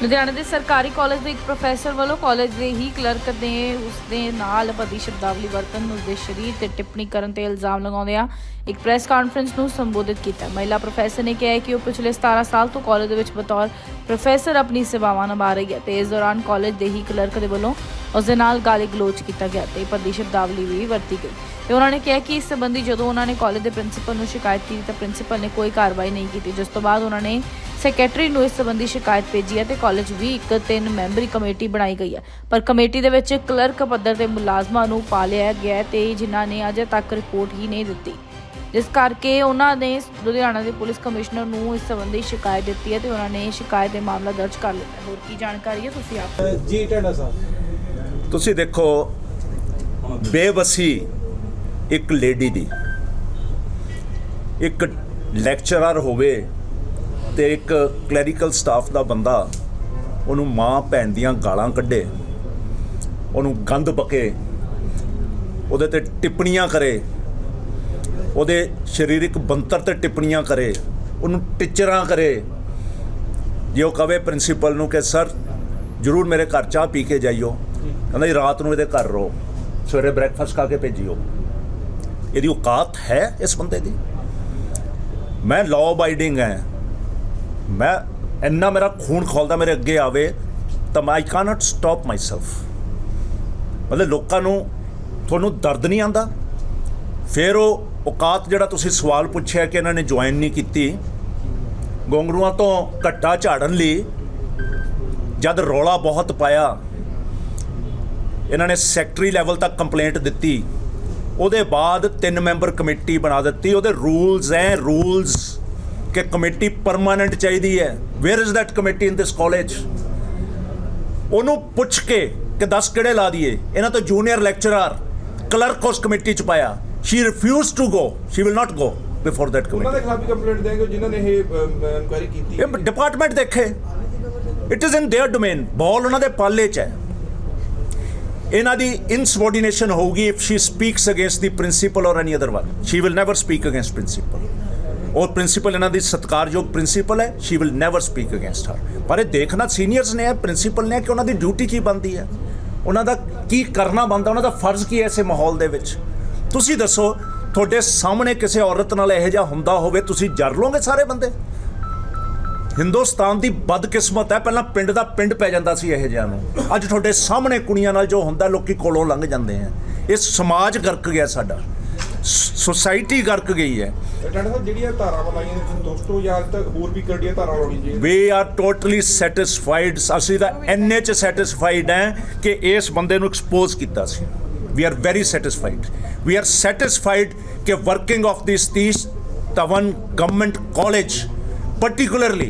ਲੁਧਿਆਣਾ ਦੇ ਸਰਕਾਰੀ ਕਾਲਜ ਦੇ ਇੱਕ ਪ੍ਰੋਫੈਸਰ ਵੱਲੋਂ ਕਾਲਜ ਦੇ ਹੀ ਕਲਰਕ ਨੇ ਉਸਦੇ ਨਾਲ ਭੱਦੀ ਸ਼ਬਦਾਵਲੀ ਵਰਤਨ ਨੂੰ ਉਸਦੇ ਸਰੀਰ ਤੇ ਟਿੱਪਣੀ ਕਰਨ ਤੇ ਇਲਜ਼ਾਮ ਲਗਾਉਂਦਿਆਂ ਇੱਕ ਪ੍ਰੈਸ ਕਾਨਫਰੰਸ ਨੂੰ ਸੰਬੋਧਿਤ ਕੀਤਾ। ਮਹਿਲਾ ਪ੍ਰੋਫੈਸਰ ਨੇ ਕਿਹਾ ਕਿ ਉਹ ਪਿਛਲੇ 17 ਸਾਲ ਤੋਂ ਕਾਲਜ ਦੇ ਵਿੱਚ ਬਤੌਰ ਪ੍ਰੋਫੈਸਰ ਆਪਣੀ ਸੇਵਾਵਾਂ ਨਿਭਾ ਰਹੀ ਹੈ ਤੇ ਇਸ ਦੌਰਾਨ ਕਾਲਜ ਦੇ ਹੀ ਕਲਰਕ ਦੇ ਵੱਲੋਂ ਉਸਦੇ ਨਾਲ ਗਾਲੀ ਗਲੋਚ ਕੀਤਾ ਗਿਆ ਤੇ ਭੱਦੀ ਸ਼ਬਦਾਵਲੀ ਵੀ ਵਰਤੀ ਗਈ ਤੇ ਉਹਨਾਂ ਨੇ ਕਿਹਾ ਕਿ ਇਸ ਸੰਬੰਧੀ ਜਦੋਂ ਉਹਨਾਂ ਨੇ ਕਾਲਜ ਦੇ ਪ੍ਰਿੰਸੀਪਲ ਨੂੰ ਸ਼ਿਕਾਇਤ ਕੀਤੀ ਤਾਂ ਪ੍ਰਿੰਸੀਪਲ ਨੇ ਕੋਈ ਕਾਰਵਾਈ ਨਹੀਂ ਕੀਤੀ, ਜਿਸ ਤੋਂ ਬਾਅਦ ਉਹਨਾਂ ਨੇ ਸੈਕਟਰੀ ਨੂੰ ਇਸ ਸੰਬੰਧੀ ਸ਼ਿਕਾਇਤ ਭੇਜੀ ਹੈ ਤੇ ਕਾਲਜ ਵੀ ਇੱਕ 3 ਮੈਂਬਰੀ ਕਮੇਟੀ ਬਣਾਈ ਗਈ ਹੈ, ਪਰ ਕਮੇਟੀ ਦੇ ਵਿੱਚ ਕਲਰਕ ਪੱਧਰ ਦੇ ਮੁਲਾਜ਼ਮਾਂ ਨੂੰ ਪਾ ਲਿਆ ਗਿਆ ਤੇ ਜਿਨ੍ਹਾਂ ਨੇ ਅਜੇ ਤੱਕ ਰਿਪੋਰਟ ਹੀ ਨਹੀਂ ਦਿੱਤੀ, ਜਿਸ ਕਰਕੇ ਉਹਨਾਂ ਨੇ ਲੁਧਿਆਣਾ ਦੇ ਪੁਲਿਸ ਕਮਿਸ਼ਨਰ ਨੂੰ ਇਸ ਸੰਬੰਧੀ ਸ਼ਿਕਾਇਤ ਦਿੱਤੀ ਹੈ ਤੇ ਉਹਨਾਂ ਨੇ ਸ਼ਿਕਾਇਤ ਦੇ ਮਾਮਲਾ ਦਰਜ ਕਰ ਲਿਆ। ਹੋਰ ਕੀ ਜਾਣਕਾਰੀ ਹੈ ਤੁਸੀਂ ਆਪ ਜੀ ਟੈਂਡਾ ਸਾਹਿਬ। ਤੁਸੀਂ ਦੇਖੋ ਬੇਵਸੀ ਇੱਕ ਲੇਡੀ ਦੀ, ਇੱਕ ਲੈਕਚਰਰ ਹੋਵੇ ਤੇ ਇੱਕ ਕਲੈਰੀਕਲ ਸਟਾਫ ਦਾ ਬੰਦਾ ਉਹਨੂੰ ਮਾਂ ਭੈਣ ਦੀਆਂ ਗਾਲਾਂ ਕੱਢੇ, ਉਹਨੂੰ ਗੰਦ ਬਕੇ, ਉਹਦੇ ਤੇ ਟਿੱਪਣੀਆਂ ਕਰੇ, ਉਹਦੇ ਸਰੀਰਕ ਬੰਤਰ ਤੇ ਟਿੱਪਣੀਆਂ ਕਰੇ, ਉਹਨੂੰ ਟੀਚਰਾਂ ਕਰੇ। ਜੇ ਉਹ ਕਵੇ ਪ੍ਰਿੰਸੀਪਲ ਨੂੰ ਕਿ ਸਰ ਜ਼ਰੂਰ ਮੇਰੇ ਘਰ ਚਾਹ ਪੀ ਕੇ ਜਾਈਓ, ਕਹਿੰਦਾ ਜੀ ਰਾਤ ਨੂੰ ਇਹਦੇ ਘਰ ਰਹੋ, ਸਵੇਰੇ ਬ੍ਰੈਕਫਾਸਟ ਖਾ ਕੇ ਭੇਜਿਓ। ਇਹਦੀ ਔਕਾਤ ਹੈ ਇਸ ਬੰਦੇ ਦੀ? ਮੈਂ ਲਾਅ ਅਬਾਈਡਿੰਗ ਹੈ, ਮੈਂ ਇੰਨਾ ਮੇਰਾ ਖੂਨ ਖੋਲਦਾ ਮੇਰੇ ਅੱਗੇ ਆਵੇ ਤਾਂ ਆਈ ਕੈਨਟ ਸਟਾਪ ਮਾਈਸੈਲਫ। ਮਤਲਬ ਲੋਕਾਂ ਨੂੰ ਤੁਹਾਨੂੰ ਦਰਦ ਨਹੀਂ ਆਉਂਦਾ? ਫਿਰ ਉਹ ਔਕਾਤ ਜਿਹੜਾ ਤੁਸੀਂ ਸਵਾਲ ਪੁੱਛਿਆ ਕਿ ਇਹਨਾਂ ਨੇ ਜੁਆਇਨ ਨਹੀਂ ਕੀਤੀ, ਗੋਂਗਰੂਆਂ ਤੋਂ ਘੱਟਾ ਝਾੜਨ ਲਈ ਜਦ ਰੌਲਾ ਬਹੁਤ ਪਾਇਆ, ਇਹਨਾਂ ਨੇ ਸੈਕਟਰੀ ਲੈਵਲ ਤੱਕ ਕੰਪਲੇਂਟ ਦਿੱਤੀ, ਉਹਦੇ ਬਾਅਦ 3 ਮੈਂਬਰ ਕਮੇਟੀ ਬਣਾ ਦਿੱਤੀ। ਉਹਦੇ ਰੂਲਸ ਕਿ ਕਮੇਟੀ ਪਰਮਾਨੈਂਟ ਚਾਹੀਦੀ ਹੈ। Where is that committee in this college? ਉਹਨੂੰ ਪੁੱਛ ਕੇ ਕਿ 10 ਕਿਹੜੇ ਲਾ ਦਈਏ, ਇਹਨਾਂ ਤੋਂ ਜੂਨੀਅਰ ਲੈਕਚਰਰ ਕਲਰਕ ਉਸ ਕਮੇਟੀ 'ਚ ਪਾਇਆ। She refuse to go, she will not go before that committee. ਉਹਨਾਂ ਦੇ ਖਿਲਾਫ ਵੀ ਕੰਪਲੇਂਟ ਦੇਣਗੇ ਜਿਨ੍ਹਾਂ ਨੇ ਇਹ ਇਨਕੁਆਇਰੀ ਕੀਤੀ। ਇਹ ਡਿਪਾਰਟਮੈਂਟ ਦੇਖੇ, it is in their domain. Ball ਉਹਨਾਂ ਦੇ ਪਾਲੇ 'ਚ ਹੈ। ਇਹਨਾਂ ਦੀ ਇਨਸਬੋਰਡੀਨੇਸ਼ਨ ਹੋਊਗੀ if she speaks against the principal or any other one. She will never speak against principal. ਔਰ ਪ੍ਰਿੰਸੀਪਲ ਇਹਨਾਂ ਦੀ ਸਤਿਕਾਰਯੋਗ ਪ੍ਰਿੰਸੀਪਲ ਹੈ, she will never speak against her. ਪਰ ਇਹ ਦੇਖਣਾ ਸੀਨੀਅਰਸ ਨੇ, ਪ੍ਰਿੰਸੀਪਲ ਨੇ, ਕਿ ਉਹਨਾਂ ਦੀ ਡਿਊਟੀ ਕੀ ਬਣਦੀ ਹੈ, ਉਹਨਾਂ ਦਾ ਕੀ ਕਰਨਾ ਬਣਦਾ, ਉਹਨਾਂ ਦਾ ਫਰਜ਼ ਕੀ ਹੈ ਇਸੇ ਮਾਹੌਲ ਦੇ ਵਿੱਚ। ਤੁਸੀਂ ਦੱਸੋ, ਤੁਹਾਡੇ ਸਾਹਮਣੇ ਕਿਸੇ ਔਰਤ ਨਾਲ ਇਹੋ ਜਿਹਾ ਹੁੰਦਾ ਹੋਵੇ, ਤੁਸੀਂ ਜਰ ਲਓਗੇ ਸਾਰੇ ਬੰਦੇ? ਹਿੰਦੁਸਤਾਨ ਦੀ ਬਦਕਿਸਮਤ ਹੈ, ਪਹਿਲਾਂ ਪਿੰਡ ਦਾ ਪਿੰਡ ਪੈ ਜਾਂਦਾ ਸੀ ਇਹੋ ਜਿਹਾ ਨੂੰ। ਅੱਜ ਤੁਹਾਡੇ ਸਾਹਮਣੇ ਕੁੜੀਆਂ ਨਾਲ ਜੋ ਹੁੰਦਾ, ਲੋਕੀ ਕੋਲੋਂ ਲੰਘ ਜਾਂਦੇ ਆ। ਇਹ ਸਮਾਜ ਗਰਕ ਗਿਆ, ਸਾਡਾ ਸੋਸਾਇਟੀ ਗਰਕ ਗਈ ਹੈ। ਟੈਂਡਾ ਸਾਹਿਬ, ਜਿਹੜੀਆਂ ਧਾਰਾਵਾਂ ਲਾਈਆਂ ਨੇ ਦੋਸਤੋ, ਜਾਂ ਤੱਕ ਹੋਰ ਵੀ ਕਿਹੜੀਆਂ ਧਾਰਾਵਾਂ ਲਾਉਣੀਆਂ ਚਾਹੀਦੀਆਂ? We are totally satisfied. ਅਸੀਂ ਤਾਂ ਇੰਨੇ 'ਚ ਸੈਟਿਸਫਾਈਡ ਹੈ ਕਿ ਇਸ ਬੰਦੇ ਨੂੰ ਐਕਸਪੋਜ਼ ਕੀਤਾ ਸੀ। We are very satisfied. We are satisfied ਕਿ working of the Satish Dhawan government college particularly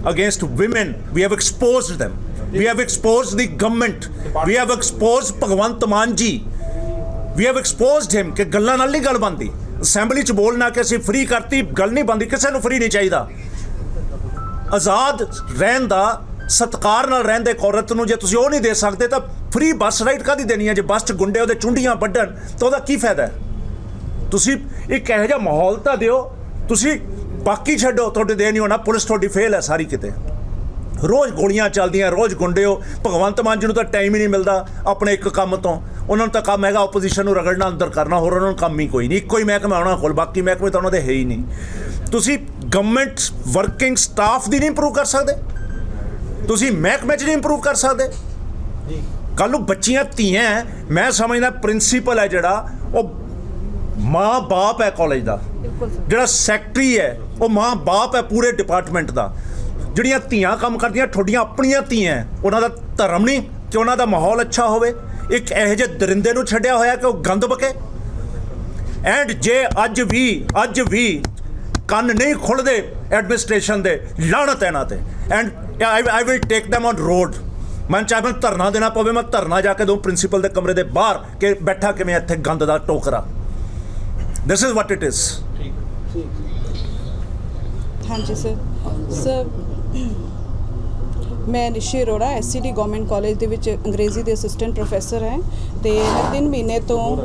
against women, we have exposed them, we have exposed the government, we have exposed Bhagwant Mann ji, we have exposed him ਕਿ ਗੱਲਾਂ ਨਾਲ ਨਹੀਂ ਗੱਲ ਬਣਦੀ। Assembly 'ਚ ਬੋਲਣਾ ਕਿ ਅਸੀਂ ਫ੍ਰੀ ਕਰਤੀ, ਗੱਲ ਨਹੀਂ ਬਣਦੀ। ਕਿਸੇ ਨੂੰ ਫ੍ਰੀ ਨਹੀਂ ਚਾਹੀਦਾ। ਆਜ਼ਾਦ ਰਹਿਣ ਦਾ, ਸਤਿਕਾਰ ਨਾਲ ਰਹਿਣ ਦੇ ਔਰਤ ਨੂੰ ਜੇ ਤੁਸੀਂ ਉਹ ਨਹੀਂ ਦੇ ਸਕਦੇ ਤਾਂ ਫ੍ਰੀ ਬੱਸ ਰਾਈਡ ਕਾਹਦੀ ਦੇਣੀ ਹੈ? ਜੇ ਬੱਸ 'ਚ ਗੁੰਡੇ ਉਹਦੇ ਚੁੰਡੀਆਂ ਵੱਢਣ ਤਾਂ ਉਹਦਾ ਕੀ ਫਾਇਦਾ ਹੈ? ਤੁਸੀਂ ਇੱਕ ਇਹੋ ਜਿਹਾ ਮਾਹੌਲ ਤਾਂ ਦਿਓ। ਤੁਸੀਂ ਬਾਕੀ ਛੱਡੋ, ਤੁਹਾਡੇ ਦੇ ਨਹੀਂ ਹੋਣਾ। ਪੁਲਿਸ ਤੁਹਾਡੀ ਫੇਲ ਹੈ ਸਾਰੀ ਕਿਤੇ। ਰੋਜ਼ ਗੋਲੀਆਂ ਚੱਲਦੀਆਂ, ਰੋਜ਼ ਗੁੰਡੇ ਹੋ। ਭਗਵੰਤ ਮਾਨ ਜੀ ਨੂੰ ਤਾਂ ਟਾਈਮ ਹੀ ਨਹੀਂ ਮਿਲਦਾ ਆਪਣੇ ਇੱਕ ਕੰਮ ਤੋਂ। ਉਹਨਾਂ ਨੂੰ ਤਾਂ ਕੰਮ ਹੈਗਾ ਆਪੋਜੀਸ਼ਨ ਨੂੰ ਰਗੜਨਾ, ਅੰਦਰ ਕਰਨਾ, ਹੋਰ ਉਹਨਾਂ ਨੂੰ ਕੰਮ ਹੀ ਕੋਈ ਨਹੀਂ। ਇੱਕੋ ਹੀ ਮਹਿਕਮਾ ਉਹਨਾਂ ਕੋਲ, ਬਾਕੀ ਮਹਿਕਮੇ ਤਾਂ ਉਹਨਾਂ ਦੇ ਹੈ ਹੀ ਨਹੀਂ। ਤੁਸੀਂ ਗਵਰਨਮੈਂਟ ਵਰਕਿੰਗ ਸਟਾਫ ਦੀ ਨਹੀਂ ਇੰਪਰੂਵ ਕਰ ਸਕਦੇ? ਤੁਸੀਂ ਮਹਿਕਮੇ 'ਚ ਨਹੀਂ ਇੰਪਰੂਵ ਕਰ ਸਕਦੇ? ਕੱਲ੍ਹ ਨੂੰ ਬੱਚੀਆਂ ਧੀਆਂ, ਮੈਂ ਸਮਝਦਾ ਪ੍ਰਿੰਸੀਪਲ ਹੈ ਜਿਹੜਾ, ਉਹ ਮਾਂ ਬਾਪ ਹੈ ਕਾਲਜ ਦਾ। ਜਿਹੜਾ ਸੈਕਟਰੀ ਹੈ ਉਹ ਮਾਂ ਬਾਪ ਹੈ ਪੂਰੇ ਡਿਪਾਰਟਮੈਂਟ ਦਾ। ਜਿਹੜੀਆਂ ਧੀਆਂ ਕੰਮ ਕਰਦੀਆਂ, ਤੁਹਾਡੀਆਂ ਆਪਣੀਆਂ ਧੀਆਂ, ਉਹਨਾਂ ਦਾ ਧਰਮ ਨਹੀਂ ਕਿ ਉਹਨਾਂ ਦਾ ਮਾਹੌਲ ਅੱਛਾ ਹੋਵੇ। ਇੱਕ ਇਹੋ ਜਿਹੇ ਦਰਿੰਦੇ ਨੂੰ ਛੱਡਿਆ ਹੋਇਆ ਕਿ ਉਹ ਗੰਦ ਬਕੇ। ਐਂਡ ਜੇ ਅੱਜ ਵੀ ਕੰਨ ਨਹੀਂ ਖੁੱਲ੍ਹਦੇ ਐਡਮਿਨਿਸਟ੍ਰੇਸ਼ਨ ਦੇ, ਲਾਹਨਤ ਇਹਨਾਂ ਤੇ। And I will take them on road. ਮੈਂ ਚਾਹੇ ਮੈਂ ਧਰਨਾ ਦੇਣਾ ਪਵੇ, ਮੈਂ ਧਰਨਾ ਜਾ ਕੇ ਦਊਂ ਪ੍ਰਿੰਸੀਪਲ ਦੇ ਕਮਰੇ ਦੇ ਬਾਹਰ ਕਿ ਬੈਠਾ ਕਿਵੇਂ ਇੱਥੇ ਗੰਦ ਦਾ ਟੋਕਰਾ। This is what it is. ਹਾਂਜੀ ਸਰ, ਮੈਂ Nishi Arora SCD government college ਦੇ ਵਿੱਚ ਅੰਗਰੇਜ਼ੀ ਦੇ ਅਸਿਸਟੈਂਟ ਪ੍ਰੋਫੈਸਰ ਹਾਂ ਤੇ ਮੈਂ 3 ਮਹੀਨੇ ਤੋਂ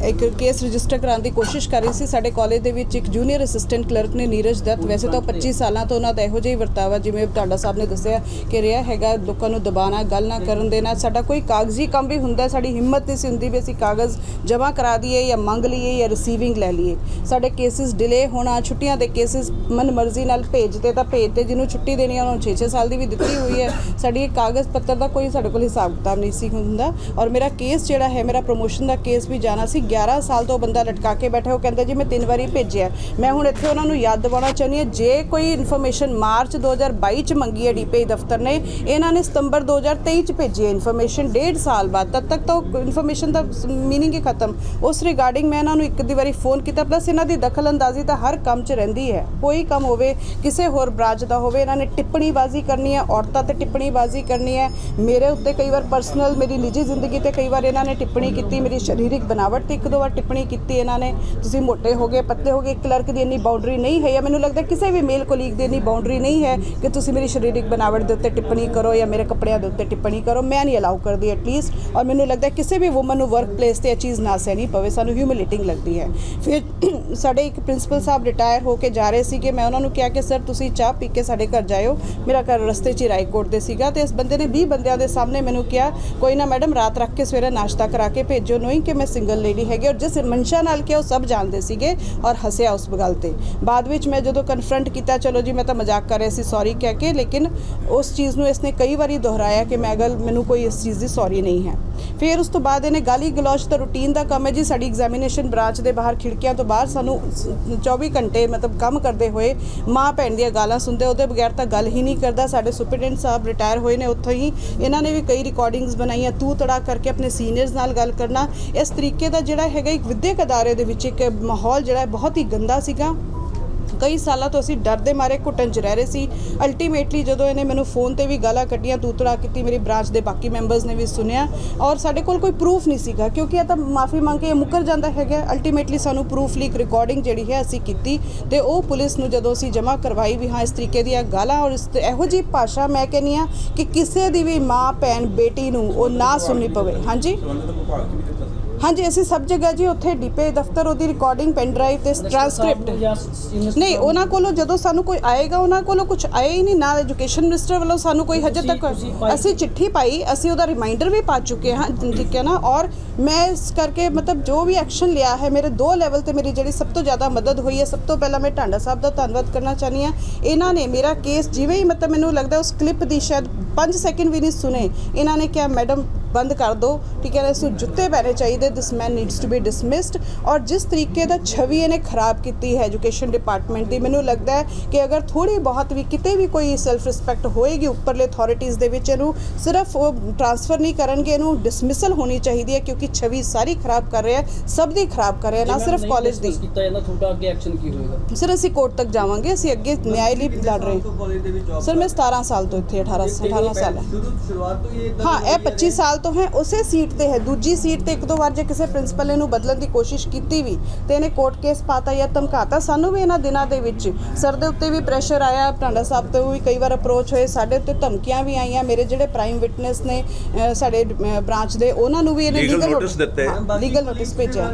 ਇੱਕ ਕੇਸ ਰਜਿਸਟਰ ਕਰਾਉਣ ਦੀ ਕੋਸ਼ਿਸ਼ ਕਰ ਰਹੀ ਸੀ। ਸਾਡੇ ਕਾਲਜ ਦੇ ਵਿੱਚ ਇੱਕ ਜੂਨੀਅਰ ਅਸਿਸਟੈਂਟ ਕਲਰਕ ਨੇ ਨੀਰਜ ਦੱਤ, ਵੈਸੇ ਤਾਂ ਉਹ 25 ਸਾਲਾਂ ਤੋਂ ਉਹਨਾਂ ਦਾ ਇਹੋ ਜਿਹਾ ਹੀ ਵਰਤਾਵਾ ਜਿਵੇਂ ਤੁਹਾਡਾ ਸਾਹਿਬ ਨੇ ਦੱਸਿਆ ਕਿ ਰਿਹਾ ਹੈਗਾ, ਲੋਕਾਂ ਨੂੰ ਦਬਾਉਣਾ, ਗੱਲ ਨਾ ਕਰਨ ਦੇਣਾ। ਸਾਡਾ ਕੋਈ ਕਾਗਜ਼ੀ ਕੰਮ ਵੀ ਹੁੰਦਾ, ਸਾਡੀ ਹਿੰਮਤ ਨਹੀਂ ਸੀ ਹੁੰਦੀ ਵੀ ਅਸੀਂ ਕਾਗਜ਼ ਜਮ੍ਹਾਂ ਕਰਾ ਦਈਏ ਜਾਂ ਮੰਗ ਲਈਏ ਜਾਂ ਰਿਸੀਵਿੰਗ ਲੈ ਲਈਏ। ਸਾਡੇ ਕੇਸਿਸ ਡਿਲੇ ਹੋਣਾ, ਛੁੱਟੀਆਂ ਦੇ ਕੇਸਿਸ ਮਨ ਮਰਜ਼ੀ ਨਾਲ ਭੇਜਦੇ ਤਾਂ ਭੇਜਦੇ, ਜਿਹਨੂੰ ਛੁੱਟੀ ਦੇਣੀ ਉਹਨੂੰ 6-6 ਸਾਲ ਦੀ ਵੀ ਦਿੱਤੀ ਹੋਈ ਹੈ। ਸਾਡੀ ਇਹ ਕਾਗਜ਼ ਪੱਤਰ ਦਾ ਕੋਈ ਸਾਡੇ ਕੋਲ ਹਿਸਾਬ ਕਿਤਾਬ ਨਹੀਂ ਸੀ ਹੁੰਦਾ। ਔਰ ਮੇਰਾ ਕੇਸ ਜਿਹੜਾ ਹੈ, ਮੇਰਾ ਪ੍ਰਮੋਸ਼ਨ ਦਾ ਕੇਸ ਵੀ ਜਾਣਾ ਸੀ। 11 ਸਾਲ ਤੋਂ ਬੰਦਾ ਲਟਕਾ ਕੇ ਬੈਠਾ, ਉਹ ਕਹਿੰਦਾ ਜੀ ਮੈਂ 3 ਵਾਰੀ ਭੇਜਿਆ। ਮੈਂ ਹੁਣ ਇੱਥੇ ਉਹਨਾਂ ਨੂੰ ਯਾਦ ਦਿਵਾਉਣਾ ਚਾਹੁੰਦੀ ਹਾਂ, ਜੇ ਕੋਈ ਇਨਫੋਰਮੇਸ਼ਨ ਮਾਰਚ 2022 ਚ ਮੰਗੀ ਹੈ DPI ਦਫ਼ਤਰ ਨੇ, ਇਹਨਾਂ ਨੇ ਸਤੰਬਰ 2023 ਚ ਭੇਜੀ ਹੈ ਇਨਫੋਰਮੇਸ਼ਨ, 1.5 ਸਾਲ ਬਾਅਦ। ਤਦ ਤੱਕ ਤਾਂ ਇਨਫੋਰਮੇਸ਼ਨ ਦਾ ਮੀਨਿੰਗ ਹੀ ਖਤਮ। ਉਸ ਰਿਗਾਰਡਿੰਗ ਮੈਂ ਇਹਨਾਂ ਨੂੰ ਇੱਕ ਦੀ ਵਾਰੀ ਫੋਨ ਕੀਤਾ। ਪਲੱਸ ਇਹਨਾਂ ਦੀ ਦਖਲਅੰਦਾਜ਼ੀ ਤਾਂ ਹਰ ਕੰਮ 'ਚ ਰਹਿੰਦੀ ਹੈ, ਕੋਈ ਕੰਮ ਹੋਵੇ, ਕਿਸੇ ਹੋਰ ਬ੍ਰਾਂਚ ਦਾ ਹੋਵੇ, ਇਹਨਾਂ ਨੇ ਟਿੱਪਣੀਬਾਜ਼ੀ ਕਰਨੀ ਹੈ, ਔਰਤਾਂ ਤੇ ਟਿੱਪਣੀਬਾਜ਼ੀ ਕਰਨੀ ਹੈ, ਮੇਰੇ ਉੱਤੇ ਕਈ ਵਾਰ ਪਰਸਨਲ, ਮੇਰੀ ਨਿੱਜੀ ਜ਼ਿੰਦਗੀ ਤੇ ਕਈ ਵਾਰ ਇਹਨਾਂ ਨੇ ਟਿੱਪਣੀ ਕੀਤੀ, ਮੇਰੀ ਸਰੀਰਕ ਬਣਾਵਟ ਤੇ 1-2 ਵਾਰ ਟਿੱਪਣੀ ਕੀਤੀ ਇਹਨਾਂ ਨੇ। ਤੁਸੀਂ ਮੋਟੇ ਹੋ ਗਏ, ਪਤਲੇ ਹੋ ਗਏ। ਕਲਰਕ ਦੀ ਇੰਨੀ ਬਾਉਂਡਰੀ ਨਹੀਂ ਹੈ, ਜਾਂ ਮੈਨੂੰ ਲੱਗਦਾ ਕਿਸੇ ਵੀ ਮੇਲ ਕੋਲੀਗ ਦੀ ਇੰਨੀ ਬਾਉਂਡਰੀ ਨਹੀਂ ਹੈ ਕਿ ਤੁਸੀਂ ਮੇਰੀ ਸਰੀਰਕ ਬਣਾਵਟ ਦੇ ਉੱਤੇ ਟਿੱਪਣੀ ਕਰੋ ਜਾਂ ਮੇਰੇ ਕੱਪੜਿਆਂ ਦੇ ਉੱਤੇ ਟਿੱਪਣੀ ਕਰੋ। ਮੈਂ ਨਹੀਂ ਅਲਾਉ ਕਰਦੀ ਐਟਲੀਸਟ। ਔਰ ਮੈਨੂੰ ਲੱਗਦਾ ਕਿਸੇ ਵੀ ਵੂਮਨ ਨੂੰ ਵਰਕ ਪਲੇਸ ਤੇ ਇਹ ਚੀਜ਼ ਨਾ ਸਹਿਣੀ ਪਵੇ, ਸਾਨੂੰ ਹਿਊਮਿਲੇਟਿੰਗ ਲੱਗਦੀ ਹੈ। ਫਿਰ ਸਾਡੇ ਇੱਕ ਪ੍ਰਿੰਸੀਪਲ ਸਾਹਿਬ ਰਿਟਾਇਰ ਹੋ ਕੇ ਜਾ ਰਹੇ ਸੀਗੇ, ਮੈਂ ਉਹਨਾਂ ਨੂੰ ਕਿਹਾ ਕਿ ਸਰ ਤੁਸੀਂ ਚਾਹ ਪੀ ਕੇ ਸਾਡੇ ਘਰ ਜਾਇਓ। ਮੇਰਾ ਘਰ ਰਸਤੇ 'ਚ ਹੀ ਰਾਏਕੋਟ ਦੇ ਸੀਗਾ, ਤੇ ਇਸ ਬੰਦੇ ਨੇ 20 ਬੰਦਿਆਂ ਦੇ ਸਾਹਮਣੇ ਮੈਨੂੰ ਕਿਹਾ ਕੋਈ ਨਾ ਮੈਡਮ ਰਾਤ ਰੱਖ ਕੇ ਸਵੇਰੇ ਨਾਸ਼ਤਾ ਕਰਾ ਕੇ ਭੇਜੋ, ਨੋਇੰਗ ਕਿ ਮੈਂ ਸਿੰਗਲ ਲੇਡੀ ਹੈਗੀ। ਔਰ ਜਿਸ ਮਨਸ਼ਾ ਨਾਲ ਕਿਹਾ ਉਹ ਸਭ ਜਾਣਦੇ ਸੀਗੇ ਔਰ ਹੱਸਿਆ ਉਸ ਗੱਲ ਤੇ। ਬਾਅਦ ਵਿੱਚ ਮੈਂ ਜਦੋਂ ਕਨਫਰੰਟ ਕੀਤਾ, ਚਲੋ ਜੀ ਮੈਂ ਤਾਂ ਮਜ਼ਾਕ ਕਰ ਰਿਹਾ ਸੀ ਸੌਰੀ ਕਹਿ ਕੇ, ਲੇਕਿਨ ਉਸ ਚੀਜ਼ ਨੂੰ ਇਸਨੇ ਕਈ ਵਾਰੀ ਦੁਹਰਾਇਆ ਕਿ ਮੈਨੂੰ ਕੋਈ ਇਸ ਚੀਜ਼ ਦੀ ਸੌਰੀ ਨਹੀਂ ਹੈ। ਫਿਰ ਉਸ ਤੋਂ ਬਾਅਦ ਇਹਨੇ ਗਾਲੀ ਗਲੋਚ ਤਾਂ ਰੂਟੀਨ ਦਾ ਕੰਮ ਹੈ ਜੀ। ਸਾਡੀ ਐਗਜ਼ਾਮੀਨੇਸ਼ਨ ਬ੍ਰਾਂਚ ਦੇ ਬਾਹਰ ਖਿੜਕੀਆਂ ਤੋਂ ਬਾਹਰ ਸਾਨੂੰ 24 ਘੰਟੇ ਮਤਲਬ ਕੰਮ ਕਰਦੇ ਹੋਏ ਮਾਂ ਭੈਣ ਦੀਆਂ ਗਾਲਾਂ ਸੁਣਦੇ, ਉਹਦੇ ਬਗੈਰ ਤਾਂ ਗੱਲ ਹੀ ਨਹੀਂ ਕਰਦਾ। ਸਾਡੇ ਸੁਪਰਡੈਂਟ ਸਾਹਿਬ ਰਿਟਾਇਰ ਹੋਏ ਨੇ, ਉੱਥੋਂ ਹੀ ਇਹਨਾਂ ਨੇ ਵੀ ਕਈ ਰਿਕਾਰਡਿੰਗਸ ਬਣਾਈਆਂ, ਤੂੰ ਤੜਾ ਕਰਕੇ ਆਪਣੇ ਸੀਨੀਅਰਸ ਨਾਲ ਗੱਲ ਕਰਨਾ। ਇਸ ਤਰੀਕੇ ਦਾ ਜਿਹੜਾ ਹੈਗਾ ਇੱਕ ਵਿਦਿਅਕ ਅਦਾਰੇ ਦੇ ਵਿੱਚ ਇੱਕ ਮਾਹੌਲ ਜਿਹੜਾ ਬਹੁਤ ਹੀ ਗੰਦਾ ਸੀਗਾ। ਕਈ ਸਾਲਾਂ ਤੋਂ ਅਸੀਂ ਡਰ ਦੇ ਮਾਰੇ ਘੁੱਟਣ 'ਚ ਰਹਿ ਰਹੇ ਸੀ। ਅਲਟੀਮੇਟਲੀ ਜਦੋਂ ਇਹਨੇ ਮੈਨੂੰ ਫੋਨ ਤੇ ਵੀ ਗਾਲਾਂ ਕੱਢੀਆਂ, ਤੂਤੜਾ ਕੀਤੀ, ਮੇਰੀ ਬ੍ਰਾਂਚ ਦੇ ਬਾਕੀ ਮੈਂਬਰਸ ਨੇ ਵੀ ਸੁਣਿਆ। ਔਰ ਸਾਡੇ ਕੋਲ ਕੋਈ ਪ੍ਰੂਫ ਨਹੀਂ ਸੀਗਾ, ਕਿਉਂਕਿ ਇਹ ਤਾਂ ਮਾਫੀ ਮੰਗ ਕੇ ਮੁੱਕਰ ਜਾਂਦਾ ਹੈਗਾ। ਅਲਟੀਮੇਟਲੀ ਸਾਨੂੰ ਪ੍ਰੂਫ ਲਈ ਇੱਕ ਰਿਕਾਰਡਿੰਗ ਜਿਹੜੀ ਹੈ ਅਸੀਂ ਕੀਤੀ, ਤੇ ਉਹ ਪੁਲਿਸ ਨੂੰ ਜਦੋਂ ਅਸੀਂ ਜਮ੍ਹਾਂ ਕਰਵਾਈ ਵੀ ਹਾਂ ਇਸ ਤਰੀਕੇ ਦੀਆਂ ਗਾਲਾਂ ਔਰ ਇਹੋ ਜਿਹੀ ਭਾਸ਼ਾ, ਮੈਂ ਕਹਿੰਦੀ ਹਾਂ ਕਿ ਕਿਸੇ ਦੀ ਵੀ ਮਾਂ ਭੈਣ ਬੇਟੀ ਨੂੰ ਉਹ ਨਾ ਸੁਣਨੀ ਪਵੇ। ਹਾਂਜੀ ਅਸੀਂ ਸਭ ਜਗ੍ਹਾ ਜੀ, ਉੱਥੇ DPI ਦਫ਼ਤਰ, ਉਹਦੀ ਰਿਕਾਰਡਿੰਗ ਪੈਨ ਡਰਾਈਵ ਤੇ ਟ੍ਰਾਂਸਕ੍ਰਿਪਟ ਨਹੀਂ ਉਹਨਾਂ ਕੋਲੋਂ। ਜਦੋਂ ਸਾਨੂੰ ਕੋਈ ਆਏਗਾ ਉਹਨਾਂ ਕੋਲੋਂ ਕੁਝ ਆਇਆ ਹੀ ਨਹੀਂ, ਨਾ ਐਜੂਕੇਸ਼ਨ ਮਿਨਿਸਟਰ ਵੱਲੋਂ ਸਾਨੂੰ ਕੋਈ ਹਜੇ ਤੱਕ। ਅਸੀਂ ਚਿੱਠੀ ਪਾਈ, ਅਸੀਂ ਉਹਦਾ ਰਿਮਾਈਂਡਰ ਵੀ ਪਾ ਚੁੱਕੇ ਹਾਂ, ਠੀਕ ਹੈ ਨਾ। ਔਰ ਮੈਂ ਇਸ ਕਰਕੇ ਮਤਲਬ ਜੋ ਵੀ ਐਕਸ਼ਨ ਲਿਆ ਹੈ, ਮੇਰੇ 2 ਲੈਵਲ ਤੇ ਮੇਰੀ ਜਿਹੜੀ ਸਭ ਤੋਂ ਜ਼ਿਆਦਾ ਮਦਦ ਹੋਈ ਹੈ, ਸਭ ਤੋਂ ਪਹਿਲਾਂ ਮੈਂ ਢਾਂਡਾ ਸਾਹਿਬ ਦਾ ਧੰਨਵਾਦ ਕਰਨਾ ਚਾਹੁੰਦੀ ਹਾਂ। ਇਹਨਾਂ ਨੇ ਮੇਰਾ ਕੇਸ ਜਿਵੇਂ ਹੀ ਮਤਲਬ ਮੈਨੂੰ ਲੱਗਦਾ ਉਸ ਕਲਿੱਪ ਦੀ ਸ਼ਾਇਦ 5 ਸੈਕਿੰਡ ਵੀ ਨਹੀਂ ਸੁਣੇ, ਇਹਨਾਂ ਨੇ ਕਿਹਾ ਮੈਡਮ ਬੰਦ ਕਰ ਦਿਓ, ਠੀਕ ਹੈ, ਇਸ ਨੂੰ ਜੁੱਤੇ ਪੈਣੇ ਚਾਹੀਦੇ, ਦਿਸ ਮੈਨ ਨੀਡਸ ਟੂ ਬੀ ਡਿਸਮਿਸਡ। ਔਰ ਜਿਸ ਤਰੀਕੇ ਦਾ ਛਵੀ ਇਹਨੇ ਖਰਾਬ ਕੀਤੀ ਹੈ ਐਜੂਕੇਸ਼ਨ ਡਿਪਾਰਟਮੈਂਟ ਦੀ, ਮੈਨੂੰ ਲੱਗਦਾ ਹੈ ਕਿ ਅਗਰ ਥੋੜੀ ਬਹੁਤ ਵੀ ਕਿਤੇ ਵੀ ਕੋਈ ਸੈਲਫ ਰਿਸਪੈਕਟ ਹੋਏਗੀ ਉੱਪਰਲੇ ਅਥਾਰਟੀਜ਼ ਦੇ ਵਿੱਚ, ਇਹਨੂੰ ਸਿਰਫ ਉਹ ਟ੍ਰਾਂਸਫਰ ਨਹੀਂ ਕਰਨਗੇ, ਇਹਨੂੰ ਡਿਸਮਿਸਲ ਹੋਣੀ ਚਾਹੀਦੀ ਹੈ, ਕਿਉਂਕਿ ਛਵੀ ਸਾਰੀ ਖਰਾਬ ਕਰ ਰਿਹਾ, ਸਭ ਦੀ ਖਰਾਬ ਕਰ ਰਿਹਾ, ਨਾ ਸਿਰਫ ਕਾਲਜ ਦੀ। ਸਰ ਅਸੀਂ ਕੋਰਟ ਤੱਕ ਜਾਵਾਂਗੇ, ਅਸੀਂ ਅੱਗੇ ਨਿਆਂ ਲਈ ਲੜ ਰਹੇ ਹਾਂ। ਸਰ ਮੈਂ 17 ਸਾਲ ਤੋਂ ਇੱਥੇ 18 ਸਾਲ ਹੈ। ਹਾਂ ਇਹ 25 ਸਾਲ ਤੋਂ ਹੈ, ਉਸੇ ਸੀਟ ਤੇ ਹੈ। ਦੂਜੀ ਸੀਟ ਤੇ 1-2 ਵਾਰ ਜੇ ਕਿਸੇ ਪ੍ਰਿੰਸੀਪਲ ਨੂੰ ਬਦਲਣ ਦੀ ਕੋਸ਼ਿਸ਼ ਕੀਤੀ ਵੀ ਤੇ ਇਹਨੇ ਕੋਰਟ ਕੇਸ ਪਾਤਾ ਜਾਂ ਧਮਕਾਤਾ। ਸਾਨੂੰ ਵੀ ਇਹਨਾਂ ਦਿਨਾਂ ਦੇ ਵਿੱਚ ਸਰ ਦੇ ਉੱਤੇ ਵੀ ਪ੍ਰੈਸ਼ਰ ਆਇਆ, ਢਾਂਡਾ ਸਾਹਿਬ ਤੋਂ ਵੀ ਕਈ ਵਾਰ ਅਪਰੋਚ ਹੋਏ, ਸਾਡੇ ਉੱਤੇ ਧਮਕੀਆਂ ਵੀ ਆਈਆਂ। ਮੇਰੇ ਜਿਹੜੇ ਪ੍ਰਾਈਮ ਵਿਟਨੈਸ ਨੇ ਸਾਡੇ ਬ੍ਰਾਂਚ ਦੇ, ਉਹਨਾਂ ਨੂੰ ਵੀ ਇਹਨੇ ਲੀਗਲ ਨੋਟਿਸ ਦਿੱਤੇ, ਲੀਗਲ ਨੋਟਿਸ ਭੇਜਿਆ।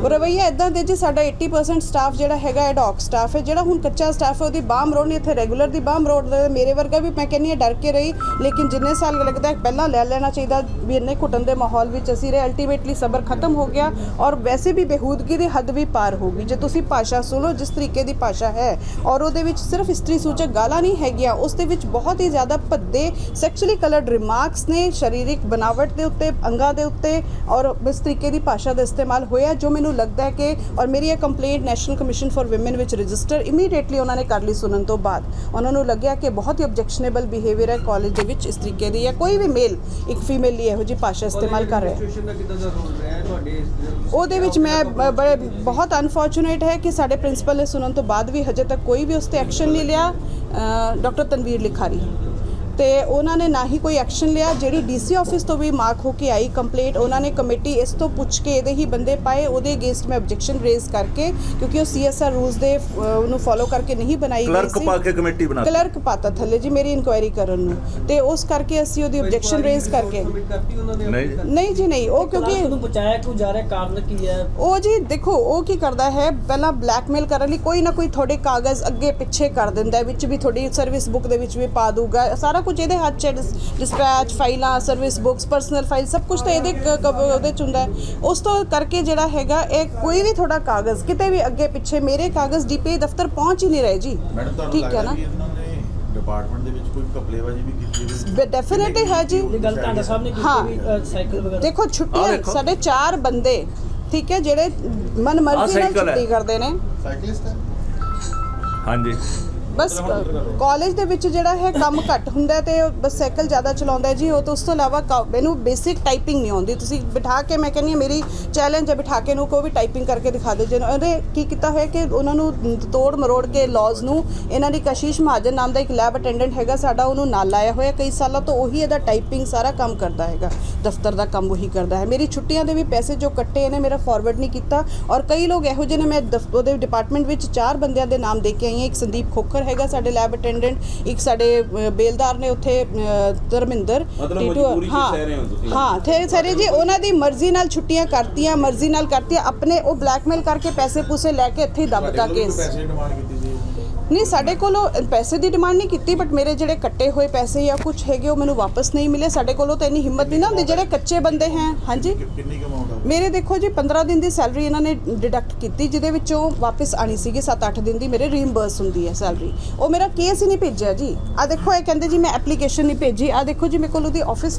ਰਵੱਈਆ ਇਦਾਂ ਦੇ ਜੀ, ਸਾਡਾ 80% ਸਟਾਫ ਜਿਹੜਾ ਹੈਗਾ ਐਡਹੌਕ ਸਟਾਫ ਹੈ, ਜਿਹੜਾ ਹੁਣ ਕੱਚਾ ਸਟਾਫ ਹੈ ਉਹਦੀ ਬਾਹ ਮਰੋੜਨੀ, ਇੱਥੇ ਰੈਗੂਲਰ ਦੀ ਬਾਹ ਮਰੋੜ ਦੇ। ਮੇਰੇ ਵਰਗਾ ਵੀ ਮੈਂ ਕਹਿੰਦੀ ਹਾਂ ਡਰ ਕੇ ਰਹੀ, ਲੇਕਿਨ ਜਿੰਨੇ ਸਾਲ ਲੱਗਦਾ ਪਹਿਲਾਂ ਲੈ ਲੈਣਾ ਚਾਹੀਦਾ ਵੀ ਇੰਨੇ ਘੁੱਟਣ ਦੇ ਮਾਹੌਲ ਵਿੱਚ ਅਸੀਂ ਰਹੇ। ਅਲਟੀਮੇਟਲੀ ਸਬਰ ਖਤਮ ਹੋ ਗਿਆ ਔਰ ਵੈਸੇ ਵੀ ਬੇਹੂਦਗੀ ਦੀ ਹੱਦ ਵੀ ਪਾਰ ਹੋ ਗਈ। ਜੇ ਤੁਸੀਂ ਭਾਸ਼ਾ ਸੁਣੋ ਜਿਸ ਤਰੀਕੇ ਦੀ ਭਾਸ਼ਾ ਹੈ, ਔਰ ਉਹਦੇ ਵਿੱਚ ਸਿਰਫ ਇਸਤਰੀ ਸੂਚਕ ਗਾਲਾਂ ਨਹੀਂ ਹੈਗੀਆਂ, ਉਸ ਦੇ ਵਿੱਚ ਬਹੁਤ ਹੀ ਜ਼ਿਆਦਾ ਭੱਦੇ ਸੈਕਸ਼ੁਅਲੀ ਕਲਰਡ ਰਿਮਾਰਕਸ ਨੇ, ਸਰੀਰਕ ਬਣਾਵਟ ਦੇ ਉੱਤੇ, ਅੰਗਾਂ ਦੇ ਉੱਤੇ, ਔਰ ਇਸ ਤਰੀਕੇ ਦੀ ਭਾਸ਼ਾ ਦਾ ਇਸਤੇਮਾਲ ਹੋਇਆ, ਜੋ ਮੈਨੂੰ ਲੱਗਦਾ ਹੈ ਕਿ ਔਰ ਮੇਰੀ ਇਹ complaint national commission for women ਵਿੱਚ ਰਜਿਸਟਰ ਇਮੀਡੀਏਟਲੀ ਉਹਨਾਂ ਨੇ ਕਰ ਲਈ। ਸੁਣਨ ਤੋਂ ਬਾਅਦ ਉਹਨਾਂ ਨੂੰ ਲੱਗਿਆ ਕਿ ਬਹੁਤ ਹੀ ਆਬਜੈਕਸ਼ਨੇਬਲ ਬਿਹੇਵੀਅਰ ਹੈ ਕਾਲਜ ਦੇ ਵਿੱਚ ਇਸ ਤਰੀਕੇ ਦੀ, ਜਾਂ ਕੋਈ ਵੀ ਮੇਲ ਇੱਕ ਫੀਮੇਲ ਲਈ ਇਹੋ ਜਿਹੀ ਭਾਸ਼ਾ ਇਸਤੇਮਾਲ ਕਰ ਰਿਹਾ। ਉਹਦੇ ਵਿੱਚ ਮੈਂ ਬਹੁਤ ਅਨਫੋਰਚੂਨੇਟ ਹੈ ਕਿ ਸਾਡੇ ਪ੍ਰਿੰਸੀਪਲ ਨੇ ਸੁਣਨ ਤੋਂ ਬਾਅਦ ਵੀ ਹਜੇ ਤੱਕ ਕੋਈ ਵੀ ਉਸ ਤੇ ਐਕਸ਼ਨ ਨਹੀਂ ਲਿਆ। ਡਾਕਟਰ ਤਨਵੀਰ ਲਿਖਾਰੀ ਤੇ ਉਹਨਾਂ ਨੇ ਨਾ ਹੀ ਕੋਈ ਐਕਸ਼ਨ ਲਿਆ। ਜਿਹੜੀ ਡੀਸੀ ਆਫਿਸ ਤੋਂ ਵੀ ਮਾਰਕ ਹੋ ਕੇ ਆਈ ਕੰਪਲੇਂਟ, ਉਹਨਾਂ ਨੇ ਕਮੇਟੀ ਇਸ ਤੋਂ ਪੁੱਛ ਕੇ ਇਹਦੇ ਹੀ ਬੰਦੇ ਪਾਏ, ਉਹਦੇ ਅਗੇਂਸਟ ਮੈਂ ਆਬਜੈਕਸ਼ਨ ਰੇਜ਼ ਕਰਕੇ, ਕਿਉਂਕਿ ਉਹ CSR ਰੂਲਸ ਦੇ ਉਹਨੂੰ ਫੋਲੋ ਕਰਕੇ ਨਹੀਂ ਬਣਾਈ ਗਈ ਕਲਰਕ ਸੀ। ਪਾ ਕੇ ਕਮੇਟੀ ਬਣਾ ਦਿੱਤੀ। ਕਲਰਕ ਪਾਤਾ ਥੱਲੇ ਜੀ ਮੇਰੀ ਇਨਕੁਆਇਰੀ ਕਰਨ ਨੂੰ, ਤੇ ਉਸ ਕਰਕੇ ਅਸੀਂ ਉਹਦੀ ਆਬਜੈਕਸ਼ਨ ਰੇਜ਼ ਕਰਕੇ ਨਹੀਂ ਜੀ ਨਹੀਂ, ਉਹ ਕਿਉਂਕਿ ਨੂੰ ਬਚਾਇਆ ਕਿਉਂ ਜਾ ਰਿਹਾ, ਕਾਰਨ ਕੀ ਹੈ? ਉਹ ਜੀ ਦੇਖੋ ਉਹ ਕੀ ਕਰਦਾ ਹੈ, ਪਹਿਲਾਂ ਬਲੈਕਮੇਲ ਕਰਨ ਲਈ ਕੋਈ ਨਾ ਕੋਈ ਤੁਹਾਡੇ ਕਾਗਜ਼ ਅੱਗੇ ਪਿੱਛੇ ਕਰ ਦਿੰਦਾ ਹੈ, ਵਿੱਚ ਵੀ ਤੁਹਾਡੀ ਸਰਵਿਸ ਬੁੱਕ ਦੇ ਵਿੱਚ ਵੀ ਪਾ ਦੂਗਾ, ਸਾਰਾ ਕੁਝ ਇਹਦੇ ਹੱਥ 'ਚ, ਡਿਸਪੈਚ ਫਾਈਲਾਂ, ਸਰਵਿਸ ਬੁੱਕਸ, ਪਰਸਨਲ ਫਾਈਲ, ਸਭ ਕੁਝ ਤਾਂ ਇਹਦੇ ਉਹਦੇ 'ਚ ਹੁੰਦਾ ਹੈ। ਉਸ ਤੋਂ ਕਰਕੇ ਜਿਹੜਾ ਹੈਗਾ ਇਹ ਕੋਈ ਵੀ ਤੁਹਾਡਾ ਕਾਗਜ਼ ਕਿਤੇ ਵੀ ਅੱਗੇ ਪਿੱਛੇ, ਮੇਰੇ ਕਾਗਜ਼ DPI ਦਫ਼ਤਰ ਪਹੁੰਚ ਹੀ ਨਹੀਂ ਰਹੇ ਜੀ। ਠੀਕ ਹੈ ਨਾ, ਡਿਪਾਰਟਮੈਂਟ ਦੇ ਵਿੱਚ ਕੋਈ ਘਪਲੇਬਾਜ਼ੀ ਵੀ ਕੀਤੀ? ਡੈਫੀਨਿਟਲੀ ਹੈ ਜੀ। ਇਹ ਗੱਲ ਤੁਹਾਡਾ ਸਾਹਿਬ ਨੇ ਹਾਂ। ਕੀਤੀ ਵੀ ਸਾਈਕਲ ਵਗੈਰਾ ਦੇਖੋ ਛੁੱਟੀਆਂ ਸਾਡੇ 4 ਬੰਦੇ, ਠੀਕ ਹੈ, ਜਿਹੜੇ ਮਨ ਮਰਜ਼ੀ ਨਾਲ ਛੁੱਟੀ ਕਰਦੇ ਨੇ। ਸਾਈਕਲਿਸਟ ਹੈ? ਹਾਂਜੀ। ਬਸ ਕਾਲਜ ਦੇ ਵਿੱਚ ਜਿਹੜਾ ਹੈ ਕੰਮ ਘੱਟ ਹੁੰਦਾ ਹੈ ਤੇ ਉਹ ਬਸ ਸਾਈਕਲ ਜ਼ਿਆਦਾ ਚਲਾਉਂਦਾ ਹੈ ਜੀ। ਉਹ ਤੋਂ ਉਸ ਤੋਂ ਇਲਾਵਾ ਮੈਨੂੰ ਬੇਸਿਕ ਟਾਈਪਿੰਗ ਨਹੀਂ ਆਉਂਦੀ। ਤੁਸੀਂ ਬਿਠਾ ਕੇ, ਮੈਂ ਕਹਿੰਦੀ ਹਾਂ ਮੇਰੀ ਚੈਲੰਜ ਹੈ, ਬਿਠਾ ਕੇ ਨੂੰ ਕੋਈ ਵੀ ਟਾਈਪਿੰਗ ਕਰਕੇ ਦਿਖਾ ਦੇ। ਜਿਹਨੂੰ ਉਹਨੇ ਕੀ ਕੀਤਾ ਹੋਇਆ ਕਿ ਉਹਨਾਂ ਨੂੰ ਤੋੜ ਮਰੋੜ ਕੇ ਲੌਜ਼ ਨੂੰ, ਇਹਨਾਂ ਦੀ ਕਸ਼ੀਸ਼ ਮਹਾਜਨ ਨਾਮ ਦਾ ਇੱਕ ਲੈਬ ਅਟੈਂਡੈਂਟ ਹੈਗਾ ਸਾਡਾ, ਉਹਨੂੰ ਨਾਲ ਲਾਇਆ ਹੋਇਆ ਕਈ ਸਾਲਾਂ ਤੋਂ, ਉਹੀ ਇਹਦਾ ਟਾਈਪਿੰਗ ਸਾਰਾ ਕੰਮ ਕਰਦਾ ਹੈਗਾ, ਦਫ਼ਤਰ ਦਾ ਕੰਮ ਉਹੀ ਕਰਦਾ ਹੈ। ਮੇਰੀ ਛੁੱਟੀਆਂ ਦੇ ਵੀ ਪੈਸੇ ਜੋ ਕੱਟੇ ਇਹਨੇ ਮੇਰਾ ਫਾਰਵਰਡ ਨਹੀਂ ਕੀਤਾ। ਔਰ ਕਈ ਲੋਕ ਇਹੋ ਜਿਹੇ ਨੇ, ਮੈਂ ਉਹਦੇ ਡਿਪਾਰਟਮੈਂਟ ਵਿੱਚ 4 ਬੰਦਿਆਂ ਦੇ ਨਾਮ ਦੇ ਕੇ ਆਈ ਹਾਂ। ਇੱਕ ਸੰਦੀਪ ਖੋਖਰ ਹੈਗਾ ਸਾਡੇ ਲੈਬ ਅਟੈਂਡੈਂਟ, ਇੱਕ ਸਾਡੇ ਬੇਲਦਾਰ ਨੇ ਉੱਥੇ ਧਰਮਿੰਦਰ ਹਾਂ ਥੇ ਸਾਰੇ ਜੀ, ਉਹਨਾਂ ਦੀ ਮਰਜ਼ੀ ਨਾਲ ਛੁੱਟੀਆਂ ਕਰਤੀਆਂ, ਮਰਜ਼ੀ ਨਾਲ ਕਰਤੀਆਂ, ਆਪਣੇ ਉਹ ਬਲੈਕਮੇਲ ਕਰਕੇ ਪੈਸੇ ਪੂਸੇ ਲੈ ਕੇ ਇੱਥੇ ਹੀ ਦੱਬਤਾ ਕੇਸ। ਪੈਸੇ ਡਿਮਾਂਡ ਕੀਤੀ ਸੀ? ਨਹੀਂ, ਸਾਡੇ ਕੋਲੋਂ ਪੈਸੇ ਦੀ ਡਿਮਾਂਡ ਨਹੀਂ ਕੀਤੀ, ਬਟ ਮੇਰੇ ਜਿਹੜੇ ਕੱਟੇ ਹੋਏ ਪੈਸੇ ਜਾਂ ਕੁਝ ਹੈਗੇ ਉਹ ਮੈਨੂੰ ਵਾਪਸ ਨਹੀਂ ਮਿਲੇ। ਸਾਡੇ ਕੋਲੋਂ ਤਾਂ ਇੰਨੀ ਹਿੰਮਤ ਨਹੀਂ ਨਾ ਹੁੰਦੀ, ਜਿਹੜੇ ਕੱਚੇ ਬੰਦੇ ਹੈ। ਹਾਂਜੀ, ਕਿੰਨੀ ਕੁ amount ਆ? ਮੇਰੇ ਦੇਖੋ ਜੀ 15 ਦਿਨ ਦੀ ਸੈਲਰੀ ਇਹਨਾਂ ਨੇ ਡਿਡਕਟ ਕੀਤੀ, ਜਿਹਦੇ ਵਿੱਚੋਂ ਵਾਪਸ ਆਣੀ ਸੀਗੀ 7-8 ਦਿਨ ਦੀ ਮੇਰੇ ਰੀਇੰਬਰਸ ਹੁੰਦੀ ਹੈ ਸੈਲਰੀ। ਉਹ ਮੇਰਾ ਕੇਸ ਹੀ ਨਹੀਂ ਭੇਜਿਆ ਜੀ। ਆ ਦੇਖੋ, ਇਹ ਕਹਿੰਦੇ ਜੀ ਮੈਂ ਐਪਲੀਕੇਸ਼ਨ ਨਹੀਂ ਭੇਜੀ। ਆ ਦੇਖੋ ਜੀ, ਮੇਰੇ ਕੋਲ ਉਹਦੀ ਆਫਿਸ